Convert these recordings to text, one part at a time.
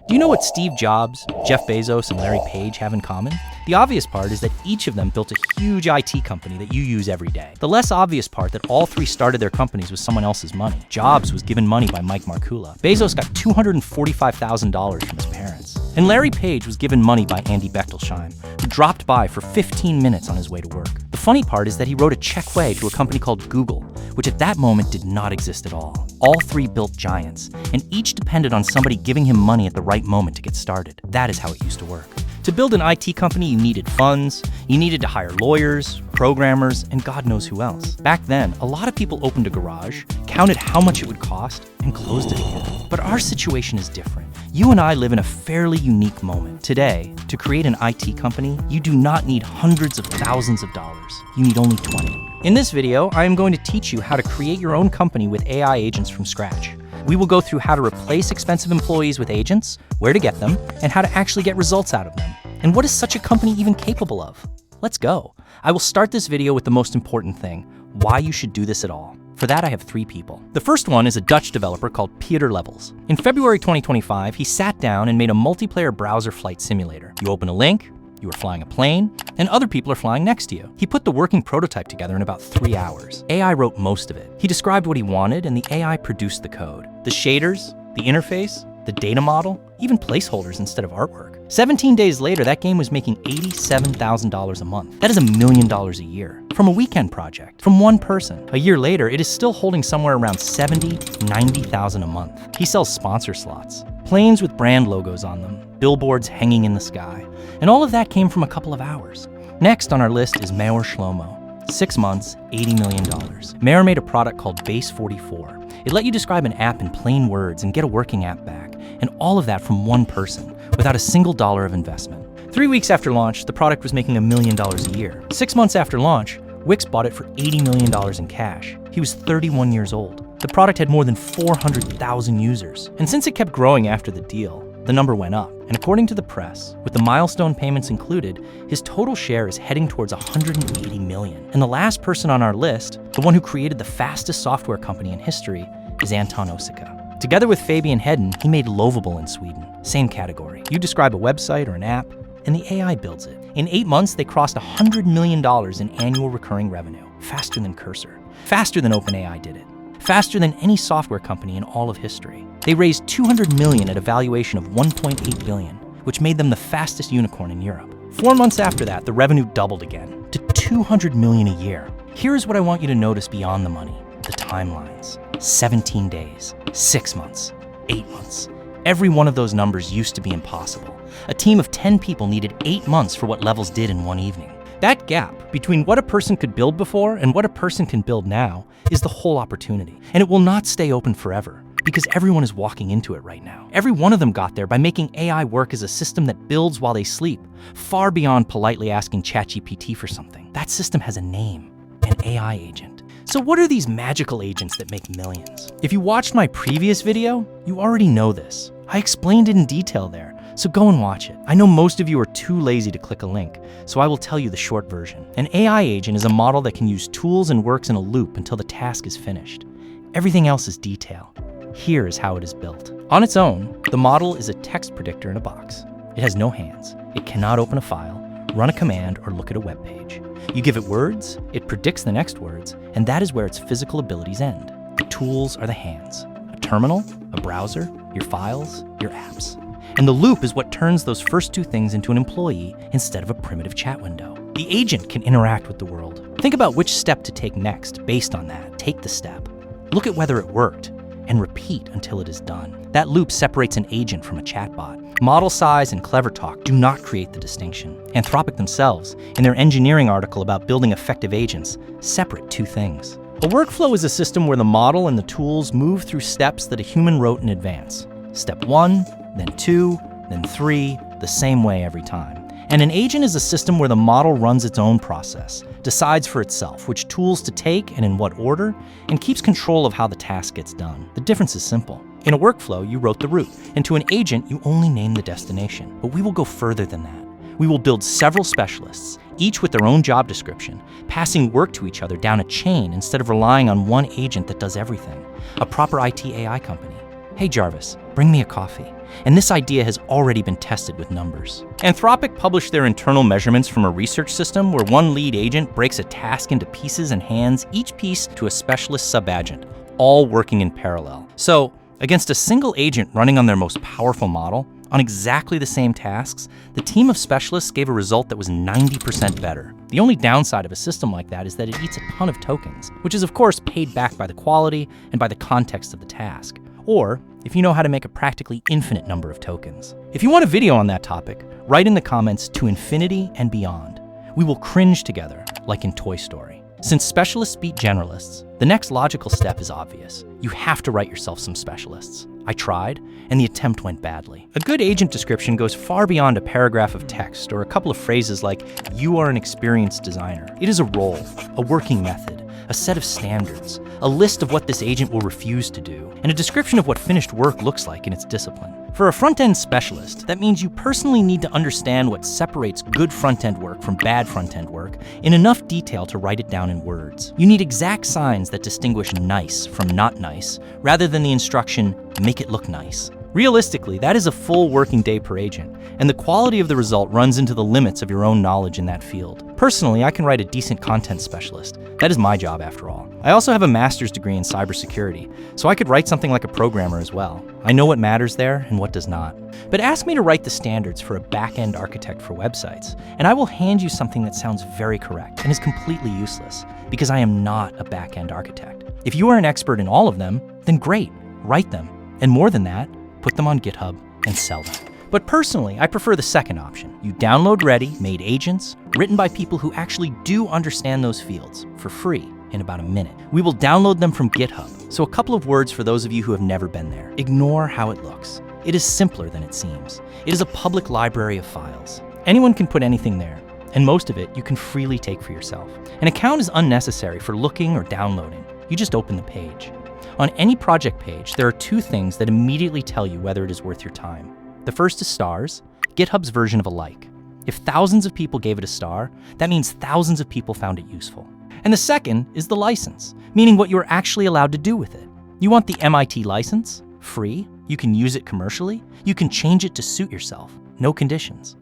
Do you know what Steve Jobs, Jeff Bezos, and Larry Page have in common? The obvious part is that each of them built a huge IT company that you use every day. The less obvious part that all three started their companies with someone else's money. Jobs was given money by Mike Markula. Bezos got $245,000 from his parents. And Larry Page was given money by Andy Bechtolsheim, who dropped by for 15 minutes on his way to work. The funny part is that he wrote a check way to a company called Google, which at that moment did not exist at all. All three built giants, and each depended on somebody giving him money at the right moment to get started. That is how it used to work. To build an IT company, you needed funds, you needed to hire lawyers, programmers, and God knows who else. Back then, a lot of people opened a garage, counted how much it would cost, and closed it again. But our situation is different. You and I live in a fairly unique moment. Today, to create an IT company, you do not need hundreds of thousands of dollars. You need only 20. In this video, I am going to teach you how to create your own company with AI agents from scratch. We will go through how to replace expensive employees with agents, where to get them, and how to actually get results out of them. And what is such a company even capable of? Let's go. I will start this video with the most important thing, why you should do this at all. For that, I have three people. The first one is a Dutch developer called Pieter Levels. In February 2025, he sat down and made a multiplayer browser flight simulator. You open a link, you are flying a plane, and other people are flying next to you. He put the working prototype together in about 3 hours. AI wrote most of it. He described what he wanted, and the AI produced the code. The shaders, the interface, the data model, even placeholders instead of artwork. 17 days later, that game was making $87,000 a month. That is $1 million a year from a weekend project, from one person. A year later, it is still holding somewhere around $90,000 a month. He sells sponsor slots, planes with brand logos on them, billboards hanging in the sky, and all of that came from a couple of hours. Next on our list is Meir Shlomo. 6 months, $80 million. Meir made a product called Base 44. It let you describe an app in plain words and get a working app back, and all of that from one person, without a single dollar of investment. 3 weeks after launch, the product was making $1 million a year. 6 months after launch, Wix bought it for $80 million in cash. He was 31 years old. The product had more than 400,000 users. And since it kept growing after the deal, the number went up. And according to the press, with the milestone payments included, his total share is heading towards 180 million. And the last person on our list, the one who created the fastest software company in history, is Anton Osika. Together with Fabian Hedden, he made Lovable in Sweden. Same category. You describe a website or an app, and the AI builds it. In 8 months, they crossed $100 million in annual recurring revenue. Faster than Cursor. Faster than OpenAI did it. Faster than any software company in all of history. They raised $200 million at a valuation of $1.8 billion, which made them the fastest unicorn in Europe. 4 months after that, the revenue doubled again to $200 million a year. Here's what I want you to notice beyond the money, the timelines. 17 days, 6 months, 8 months. Every one of those numbers used to be impossible. A team of 10 people needed 8 months for what Levels did in one evening. That gap between what a person could build before and what a person can build now is the whole opportunity. And it will not stay open forever because everyone is walking into it right now. Every one of them got there by making AI work as a system that builds while they sleep, far beyond politely asking ChatGPT for something. That system has a name, an AI agent. So what are these magical agents that make millions? If you watched my previous video, you already know this. I explained it in detail there. So go and watch it. I know most of you are too lazy to click a link, so I will tell you the short version. An AI agent is a model that can use tools and works in a loop until the task is finished. Everything else is detail. Here is how it is built. On its own, the model is a text predictor in a box. It has no hands. It cannot open a file, run a command, or look at a web page. You give it words, it predicts the next words, and that is where its physical abilities end. The tools are the hands. A terminal, a browser, your files, your apps. And the loop is what turns those first two things into an employee instead of a primitive chat window. The agent can interact with the world. Think about which step to take next based on that. Take the step. Look at whether it worked, and repeat until it is done. That loop separates an agent from a chatbot. Model size and clever talk do not create the distinction. Anthropic themselves, in their engineering article about building effective agents, separate two things. A workflow is a system where the model and the tools move through steps that a human wrote in advance. Step 1, then 2, then 3, the same way every time. And an agent is a system where the model runs its own process, decides for itself which tools to take and in what order, and keeps control of how the task gets done. The difference is simple. In a workflow, you wrote the route, and to an agent, you only name the destination. But we will go further than that. We will build several specialists, each with their own job description, passing work to each other down a chain instead of relying on one agent that does everything. A proper IT AI company. "Hey Jarvis, bring me a coffee." And this idea has already been tested with numbers. Anthropic published their internal measurements from a research system where one lead agent breaks a task into pieces and hands each piece to a specialist sub-agent, all working in parallel. So, against a single agent running on their most powerful model, on exactly the same tasks, the team of specialists gave a result that was 90% better. The only downside of a system like that is that it eats a ton of tokens, which is of course paid back by the quality and by the context of the task. Or if you know how to make a practically infinite number of tokens. If you want a video on that topic, write in the comments to infinity and beyond. We will cringe together, like in Toy Story. Since specialists beat generalists, the next logical step is obvious. You have to write yourself some specialists. I tried, and the attempt went badly. A good agent description goes far beyond a paragraph of text or a couple of phrases like, "You are an experienced designer." It is a role, a working method, a set of standards, a list of what this agent will refuse to do, and a description of what finished work looks like in its discipline. For a front-end specialist, that means you personally need to understand what separates good front-end work from bad front-end work in enough detail to write it down in words. You need exact signs that distinguish nice from not nice, rather than the instruction, "Make it look nice." Realistically, that is a full working day per agent, and the quality of the result runs into the limits of your own knowledge in that field. Personally, I can write a decent content specialist. That is my job after all. I also have a master's degree in cybersecurity, so I could write something like a programmer as well. I know what matters there and what does not. But ask me to write the standards for a back-end architect for websites, and I will hand you something that sounds very correct and is completely useless, because I am not a back-end architect. If you are an expert in all of them, then great, write them. And more than that, put them on GitHub and sell them. But personally, I prefer the second option. You download ready, made agents, written by people who actually do understand those fields, for free, in about a minute. We will download them from GitHub. So a couple of words for those of you who have never been there. Ignore how it looks. It is simpler than it seems. It is a public library of files. Anyone can put anything there, and most of it you can freely take for yourself. An account is unnecessary for looking or downloading. You just open the page. On any project page, there are two things that immediately tell you whether it is worth your time. The first is stars, GitHub's version of a like. If thousands of people gave it a star, that means thousands of people found it useful. And the second is the license, meaning what you are actually allowed to do with it. You want the MIT license? Free? You can use it commercially? You can change it to suit yourself. No conditions.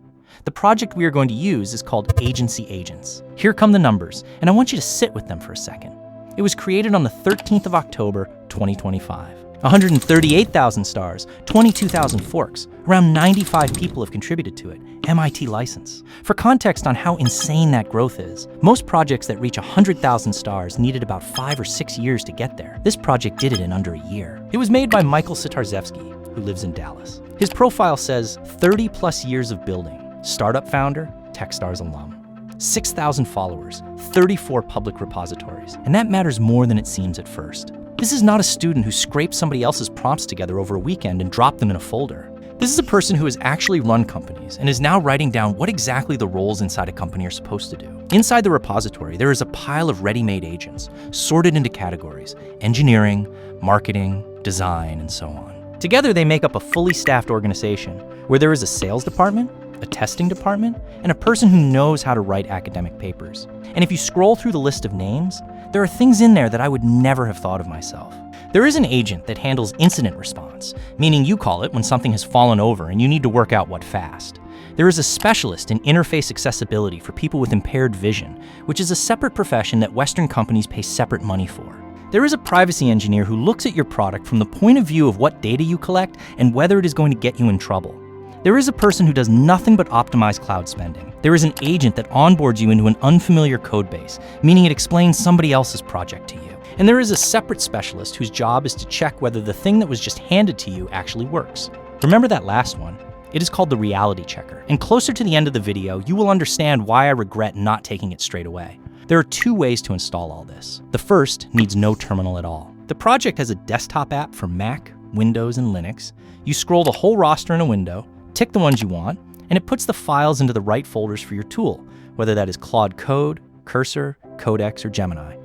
The project we are going to use is called Agency Agents. Here come the numbers, and I want you to sit with them for a second. It was created on the 13th of October, 2025. 138,000 stars, 22,000 forks, around 95 people have contributed to it, MIT license. For context on how insane that growth is, most projects that reach 100,000 stars needed about 5 or 6 years to get there. This project did it in under a year. It was made by Michael Sitarzewski, who lives in Dallas. His profile says 30 plus years of building, startup founder, Techstars alum. 6,000 followers, 34 public repositories, and that matters more than it seems at first. This is not a student who scraped somebody else's prompts together over a weekend and dropped them in a folder. This is a person who has actually run companies and is now writing down what exactly the roles inside a company are supposed to do. Inside the repository, there is a pile of ready-made agents, sorted into categories: engineering, marketing, design, and so on. Together, they make up a fully staffed organization where there is a sales department, a testing department, and a person who knows how to write academic papers. And if you scroll through the list of names, there are things in there that I would never have thought of myself. There is an agent that handles incident response, meaning you call it when something has fallen over and you need to work out what fast. There is a specialist in interface accessibility for people with impaired vision, which is a separate profession that Western companies pay separate money for. There is a privacy engineer who looks at your product from the point of view of what data you collect and whether it is going to get you in trouble. There is a person who does nothing but optimize cloud spending. There is an agent that onboards you into an unfamiliar code base, meaning it explains somebody else's project to you. And there is a separate specialist whose job is to check whether the thing that was just handed to you actually works. Remember that last one? It is called the reality checker. And closer to the end of the video, you will understand why I regret not taking it straight away. There are two ways to install all this. The first needs no terminal at all. The project has a desktop app for Mac, Windows, and Linux. You scroll the whole roster in a window, tick the ones you want, and it puts the files into the right folders for your tool, whether that is Claude Code, Cursor, Codex, or Gemini.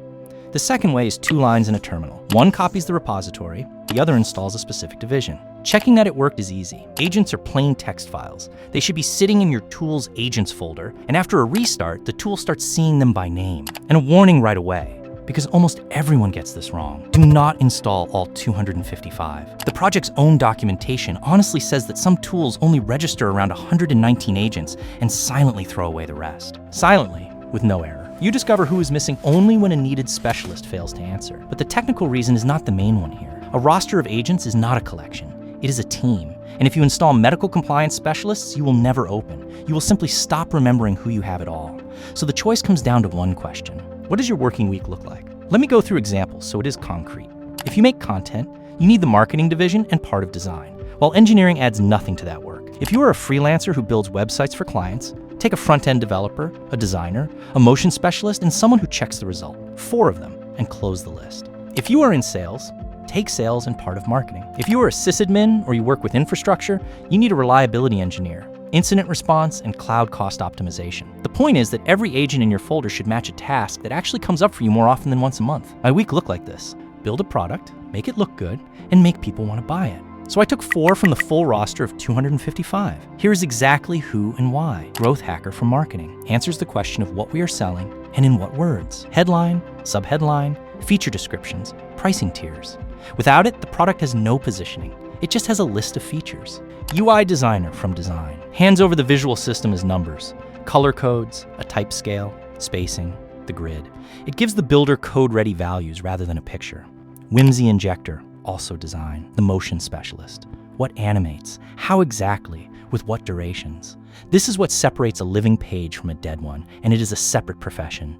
The second way is 2 lines in a terminal. One copies the repository, the other installs a specific division. Checking that it worked is easy. Agents are plain text files. They should be sitting in your tool's agents folder, and after a restart, the tool starts seeing them by name. And a warning right away. because almost everyone gets this wrong. Do not install all 255. The project's own documentation honestly says that some tools only register around 119 agents and silently throw away the rest. Silently, with no error. You discover who is missing only when a needed specialist fails to answer. But the technical reason is not the main one here. A roster of agents is not a collection. It is a team. And if you install medical compliance specialists, you will never open. You will simply stop remembering who you have at all. So the choice comes down to one question. What does your working week look like? Let me go through examples so it is concrete. If you make content, you need the marketing division and part of design, while engineering adds nothing to that work. If you are a freelancer who builds websites for clients, take a front-end developer, a designer, a motion specialist, and someone who checks the result. 4 of them, and close the list. If you are in sales, take sales and part of marketing. If you are a sysadmin or you work with infrastructure, you need a reliability engineer, incident response, and cloud cost optimization. The point is that every agent in your folder should match a task that actually comes up for you more often than once a month. My week looked like this. Build a product, make it look good, and make people want to buy it. So I took 4 from the full roster of 255. Here's exactly who and why. Growth Hacker for Marketing answers the question of what we are selling and in what words. Headline, subheadline, feature descriptions, pricing tiers. Without it, the product has no positioning. It just has a list of features. UI Designer from Design hands over the visual system as numbers, color codes, a type scale, spacing, the grid. It gives the builder code-ready values rather than a picture. Whimsy Injector, also design, the motion specialist. What animates? How exactly? With what durations? This is what separates a living page from a dead one, and it is a separate profession.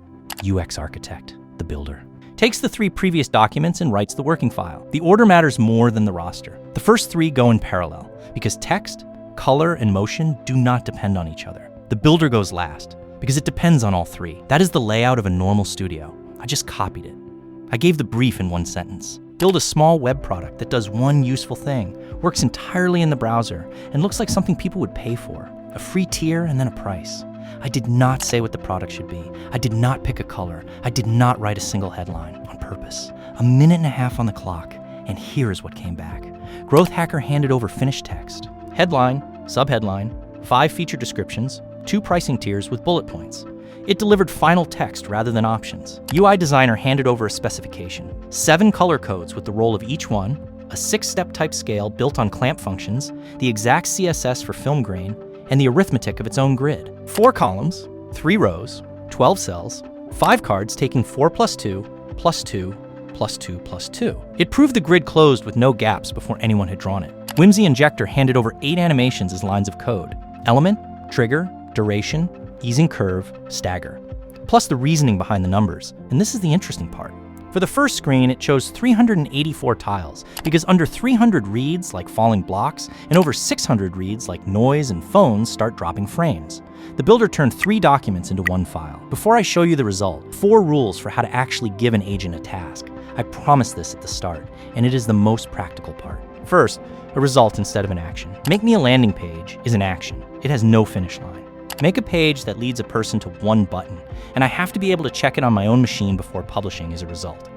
UX architect, the builder. Takes the 3 previous documents and writes the working file. The order matters more than the roster. The first 3 go in parallel, because text, color, and motion do not depend on each other. The builder goes last, because it depends on all 3. That is the layout of a normal studio. I just copied it. I gave the brief in 1 sentence. Build a small web product that does one useful thing, works entirely in the browser, and looks like something people would pay for. A free tier and then a price. I did not say what the product should be. I did not pick a color. I did not write a single headline on purpose. 1.5 minutes on the clock, and here is what came back. Growth Hacker handed over finished text. Headline, subheadline, 5 feature descriptions, 2 pricing tiers with bullet points. It delivered final text rather than options. UI Designer handed over a specification. 7 color codes with the role of each one, a 6-step type scale built on clamp functions, the exact CSS for film grain, and the arithmetic of its own grid. 4 columns, 3 rows, 12 cells, 5 cards taking 4 + 2, + 2, + 2, + 2. It proved the grid closed with no gaps before anyone had drawn it. Whimsy Injector handed over 8 animations as lines of code. Element, trigger, duration, easing curve, stagger. Plus the reasoning behind the numbers, and this is the interesting part. For the first screen, it chose 384 tiles, because under 300 reads, like falling blocks, and over 600 reads, like noise and phones, start dropping frames. The builder turned 3 documents into 1 file. Before I show you the result, 4 rules for how to actually give an agent a task. I promised this at the start, and it is the most practical part. First, a result instead of an action. Make me a landing page is an action. It has no finish line. Make a page that leads a person to 1 button, and I have to be able to check it on my own machine before publishing as a result.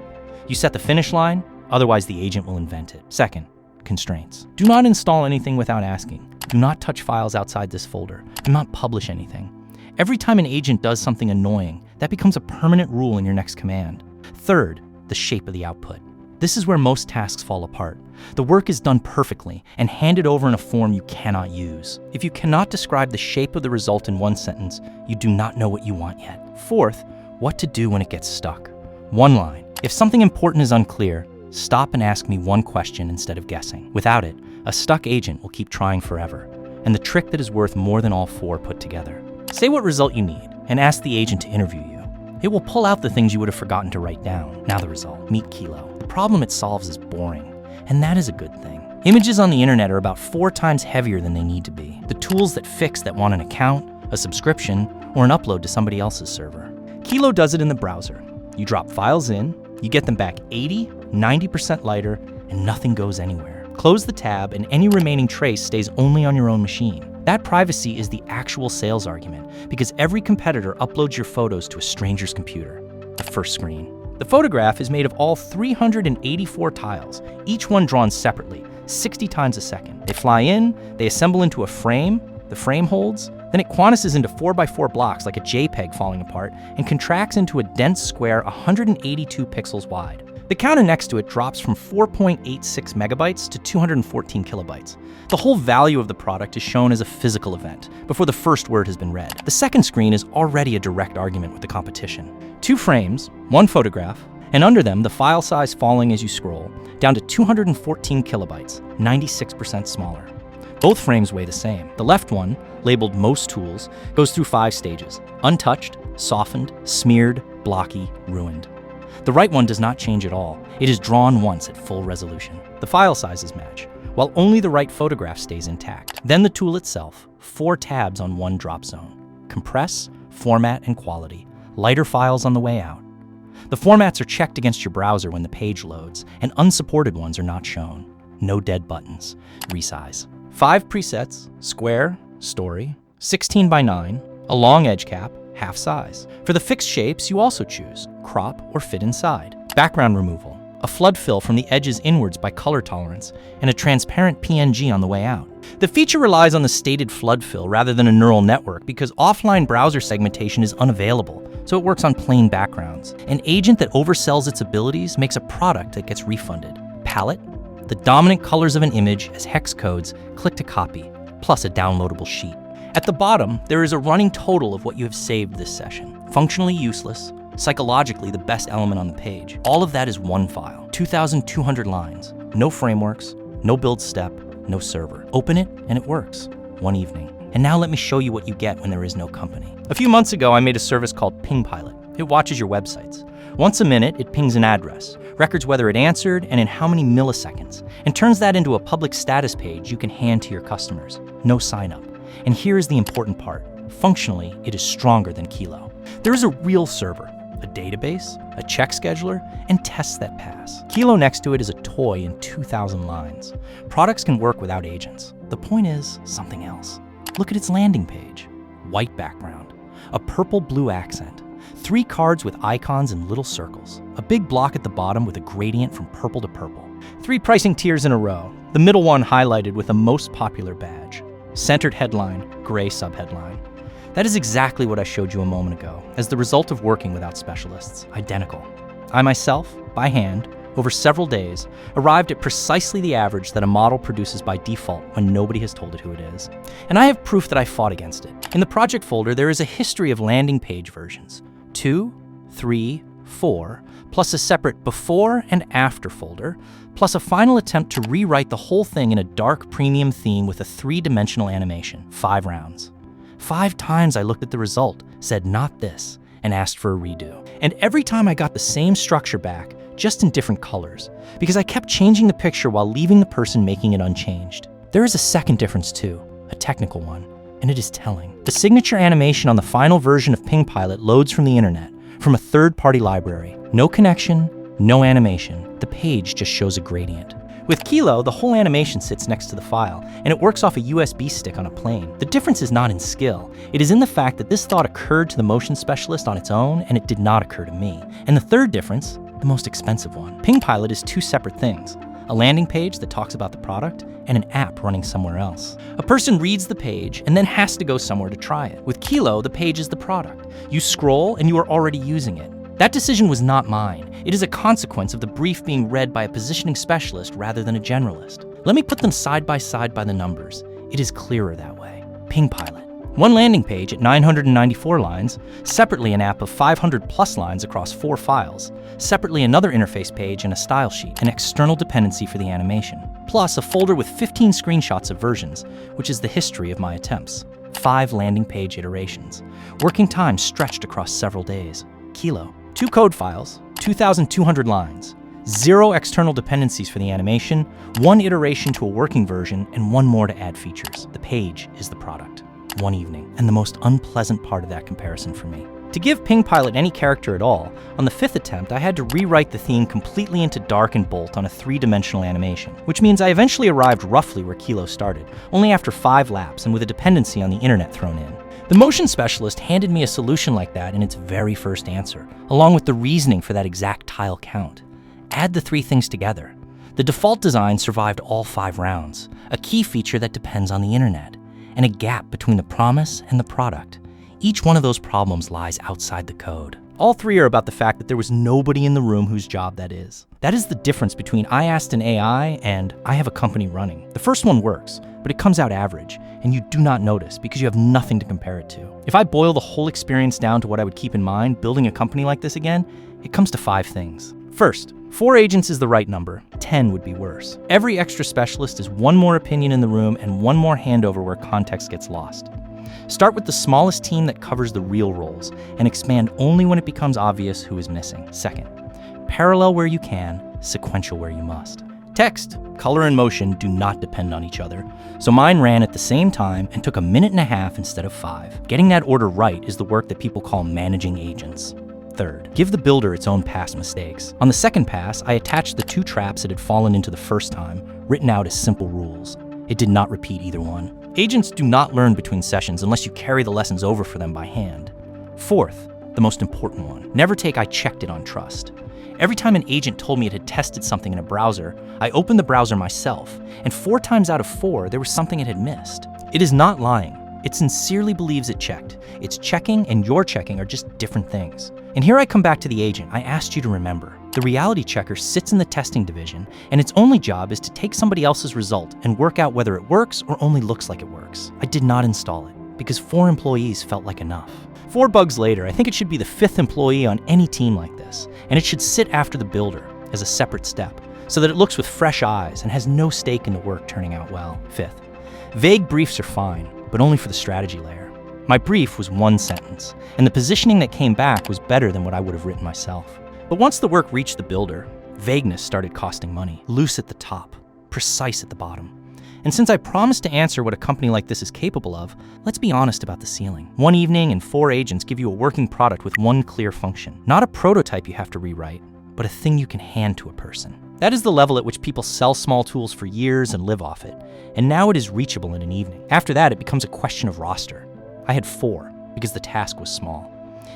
You set the finish line, otherwise the agent will invent it. Second, constraints. Do not install anything without asking. Do not touch files outside this folder. Do not publish anything. Every time an agent does something annoying, that becomes a permanent rule in your next command. Third, the shape of the output. This is where most tasks fall apart. The work is done perfectly and handed over in a form you cannot use. If you cannot describe the shape of the result in 1 sentence, you do not know what you want yet. Fourth, what to do when it gets stuck. 1 line. If something important is unclear, stop and ask me 1 question instead of guessing. Without it, a stuck agent will keep trying forever, and the trick that is worth more than all 4 put together. Say what result you need and ask the agent to interview you. It will pull out the things you would have forgotten to write down. Now the result. Meet Kilo. The problem it solves is boring, and that is a good thing. Images on the internet are about 4 times heavier than they need to be. The tools that fix that want an account, a subscription, or an upload to somebody else's server. Kilo does it in the browser. You drop files in, you get them back 80, 90% lighter, and nothing goes anywhere. Close the tab, and any remaining trace stays only on your own machine. That privacy is the actual sales argument, because every competitor uploads your photos to a stranger's computer. The first screen. The photograph is made of all 384 tiles, each one drawn separately, 60 times a second. They fly in, they assemble into a frame, the frame holds, Then it quantises into 4x4 blocks like a JPEG falling apart and contracts into a dense square 182 pixels wide. The counter next to it drops from 4.86 megabytes to 214 kilobytes. The whole value of the product is shown as a physical event, before the first word has been read. The second screen is already a direct argument with the competition. 2 frames, 1 photograph, and under them the file size falling as you scroll, down to 214 kilobytes, 96% smaller. Both frames weigh the same. The left one, labeled Most Tools, goes through 5 stages: untouched, softened, smeared, blocky, ruined. The right one does not change at all. It is drawn once at full resolution. The file sizes match, while only the right photograph stays intact. Then the tool itself, 4 tabs on one drop zone: compress, format, and quality. Lighter files on the way out. The formats are checked against your browser when the page loads, and unsupported ones are not shown. No dead buttons. Resize. 5 presets: square, story, 16 by 9, a long edge cap, half size. For the fixed shapes, you also choose crop or fit inside. Background removal, a flood fill from the edges inwards by color tolerance, and a transparent PNG on the way out. The feature relies on the stated flood fill rather than a neural network because offline browser segmentation is unavailable, so it works on plain backgrounds. An agent that oversells its abilities makes a product that gets refunded. Palette, the dominant colors of an image as hex codes, click to copy, plus a downloadable sheet. At the bottom, there is a running total of what you have saved this session. Functionally useless, psychologically the best element on the page. All of that is one file, 2,200 lines, no frameworks, no build step, no server. Open it and it works. One evening. And now let me show you what you get when there is no company. A few months ago, I made a service called Ping Pilot. It watches your websites. Once a minute, it pings an address, records whether it answered and in how many milliseconds, and turns that into a public status page you can hand to your customers. No sign up. And here is the important part. Functionally, it is stronger than Kilo. There is a real server, a database, a check scheduler, and tests that pass. Kilo next to it is a toy in 2,000 lines. Products can work without agents. The point is something else. Look at its landing page. White background, a purple-blue accent, 3 cards with icons and little circles, a big block at the bottom with a gradient from purple to purple. 3 pricing tiers in a row, the middle one highlighted with a most popular badge. Centered headline, gray subheadline. That is exactly what I showed you a moment ago, as the result of working without specialists. Identical. I myself, by hand, over several days, arrived at precisely the average that a model produces by default when nobody has told it who it is. And I have proof that I fought against it. In the project folder, there is a history of landing page versions. 2, 3, 4, plus a separate before and after folder, plus a final attempt to rewrite the whole thing in a dark premium theme with a 3-dimensional animation. 5 rounds. 5 times I looked at the result, said not this, and asked for a redo. And every time I got the same structure back, just in different colors, because I kept changing the picture while leaving the person making it unchanged. There is a second difference too, a technical one, and it is telling. The signature animation on the final version of Ping Pilot loads from the internet, from a third-party library. No connection, no animation. The page just shows a gradient. With Kilo, the whole animation sits next to the file, and it works off a USB stick on a plane. The difference is not in skill. It is in the fact that this thought occurred to the motion specialist on its own, and it did not occur to me. And the third difference, the most expensive one. Ping Pilot is 2 separate things. A landing page that talks about the product, and an app running somewhere else. A person reads the page and then has to go somewhere to try it. With Kilo, the page is the product. You scroll and you are already using it. That decision was not mine. It is a consequence of the brief being read by a positioning specialist rather than a generalist. Let me put them side by the numbers. It is clearer that way. Ping Pilot. 1 landing page at 994 lines, separately an app of 500 plus lines across 4 files, separately another interface page and a style sheet, an external dependency for the animation, plus a folder with 15 screenshots of versions, which is the history of my attempts. 5 landing page iterations. Working time stretched across several days. Kilo. 2 code files, 2,200 lines, 0 external dependencies for the animation, 1 iteration to a working version, and 1 more to add features. The page is the product. 1 evening, and the most unpleasant part of that comparison for me. To give Ping Pilot any character at all, on the 5th attempt I had to rewrite the theme completely into dark and bolt on a 3-dimensional animation, which means I eventually arrived roughly where Kilo started, only after 5 laps and with a dependency on the internet thrown in. The motion specialist handed me a solution like that in its very first answer, along with the reasoning for that exact tile count. Add the 3 things together. The default design survived all 5 rounds, a key feature that depends on the internet. and a gap between the promise and the product. Each one of those problems lies outside the code. All three are about the fact that there was nobody in the room whose job that is. That is the difference between I asked an AI and I have a company running. The first one works, but it comes out average, and you do not notice because you have nothing to compare it to. If I boil the whole experience down to what I would keep in mind building a company like this again, it comes to 5 things. First, 4 agents is the right number. 10 would be worse. Every extra specialist is one more opinion in the room and one more handover where context gets lost. Start with the smallest team that covers the real roles and expand only when it becomes obvious who is missing. Second, parallel where you can, sequential where you must. Text, color, and motion do not depend on each other, so mine ran at the same time and took 1.5 minutes instead of 5. Getting that order right is the work that people call managing agents. Third, give the builder its own past mistakes. On the second pass, I attached the 2 traps it had fallen into the first time, written out as simple rules. It did not repeat either one. Agents do not learn between sessions unless you carry the lessons over for them by hand. Fourth, the most important one, never take I checked it on trust. Every time an agent told me it had tested something in a browser, I opened the browser myself, and 4 times out of 4, there was something it had missed. It is not lying. It sincerely believes it checked. Its checking and your checking are just different things. And here I come back to the agent I asked you to remember. The reality checker sits in the testing division, and its only job is to take somebody else's result and work out whether it works or only looks like it works. I did not install it, because 4 employees felt like enough. 4 bugs later, I think it should be the 5th employee on any team like this, and it should sit after the builder as a separate step, so that it looks with fresh eyes and has no stake in the work turning out well. 5th, vague briefs are fine, but only for the strategy layer. My brief was 1 sentence, and the positioning that came back was better than what I would have written myself. But once the work reached the builder, vagueness started costing money. Loose at the top, precise at the bottom. And since I promised to answer what a company like this is capable of, let's be honest about the ceiling. 1 evening and 4 agents give you a working product with 1 clear function. Not a prototype you have to rewrite, but a thing you can hand to a person. That is the level at which people sell small tools for years and live off it. And now it is reachable in an evening. After that, it becomes a question of roster. I had 4 because the task was small.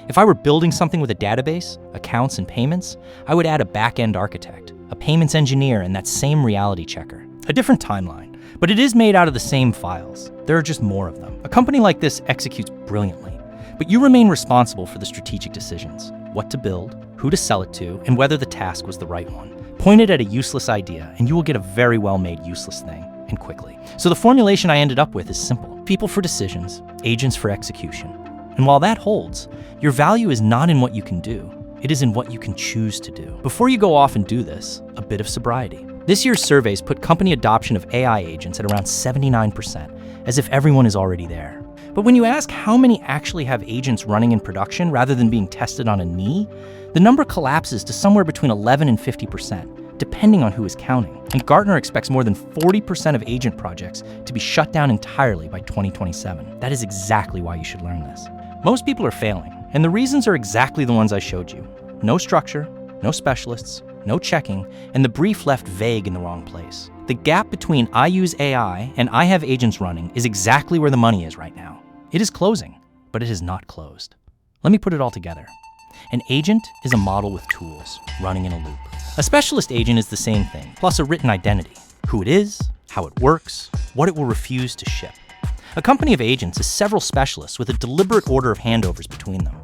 If I were building something with a database, accounts, and payments, I would add a back-end architect, a payments engineer, and that same reality checker. A different timeline, but it is made out of the same files. There are just more of them. A company like this executes brilliantly, but you remain responsible for the strategic decisions, what to build, who to sell it to, and whether the task was the right one. Point it at a useless idea, and you will get a very well-made useless thing, and quickly. So the formulation I ended up with is simple. People for decisions, agents for execution. And while that holds, your value is not in what you can do, it is in what you can choose to do. Before you go off and do this, a bit of sobriety. This year's surveys put company adoption of AI agents at around 79%, as if everyone is already there. But when you ask how many actually have agents running in production rather than being tested on a knee, the number collapses to somewhere between 11 and 50%, depending on who is counting. And Gartner expects more than 40% of agent projects to be shut down entirely by 2027. That is exactly why you should learn this. Most people are failing, and the reasons are exactly the ones I showed you. No structure, no specialists, no checking, and the brief left vague in the wrong place. The gap between I use AI and I have agents running is exactly where the money is right now. It is closing, but it is not closed. Let me put it all together. An agent is a model with tools, running in a loop. A specialist agent is the same thing, plus a written identity. Who it is, how it works, what it will refuse to ship. A company of agents is several specialists with a deliberate order of handovers between them.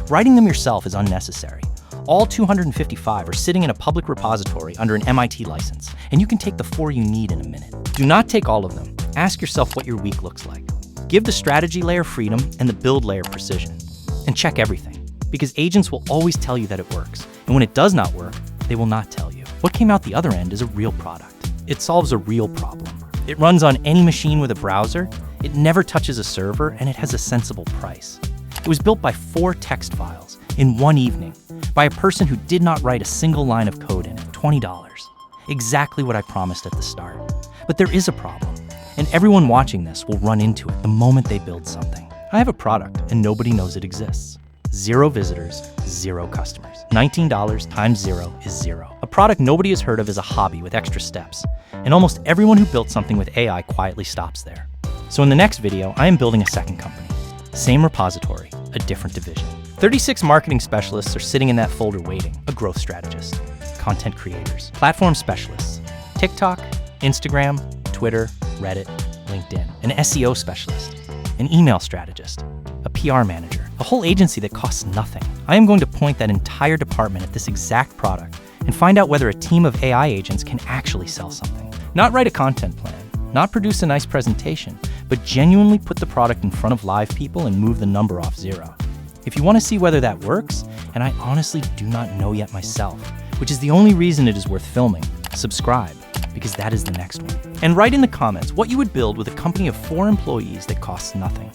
Writing them yourself is unnecessary. All 255 are sitting in a public repository under an MIT license, and you can take the 4 you need in a minute. Do not take all of them. Ask yourself what your week looks like. Give the strategy layer freedom and the build layer precision. And check everything, because agents will always tell you that it works, and when it does not work, they will not tell you. What came out the other end is a real product. It solves a real problem. It runs on any machine with a browser, it never touches a server, and it has a sensible price. It was built by 4 text files in 1 evening by a person who did not write a single line of code in it, $20. Exactly what I promised at the start. But there is a problem, and everyone watching this will run into it the moment they build something. I have a product, and nobody knows it exists. 0 visitors, 0 customers. $19 times 0 is 0. A product nobody has heard of is a hobby with extra steps, and almost everyone who built something with AI quietly stops there. So in the next video, I am building a second company. Same repository, a different division. 36 marketing specialists are sitting in that folder waiting. A growth strategist, content creators, platform specialists, TikTok, Instagram, Twitter, Reddit, LinkedIn, an SEO specialist, an email strategist, a PR manager, a whole agency that costs nothing. I am going to point that entire department at this exact product and find out whether a team of AI agents can actually sell something. Not write a content plan, not produce a nice presentation, but genuinely put the product in front of live people and move the number off 0. If you want to see whether that works, and I honestly do not know yet myself, which is the only reason it is worth filming, subscribe, because that is the next one. And write in the comments what you would build with a company of 4 employees that costs nothing.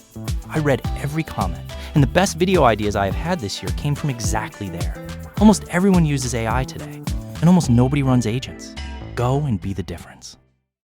I read every comment, and the best video ideas I have had this year came from exactly there. Almost everyone uses AI today, and almost nobody runs agents. Go and be the difference.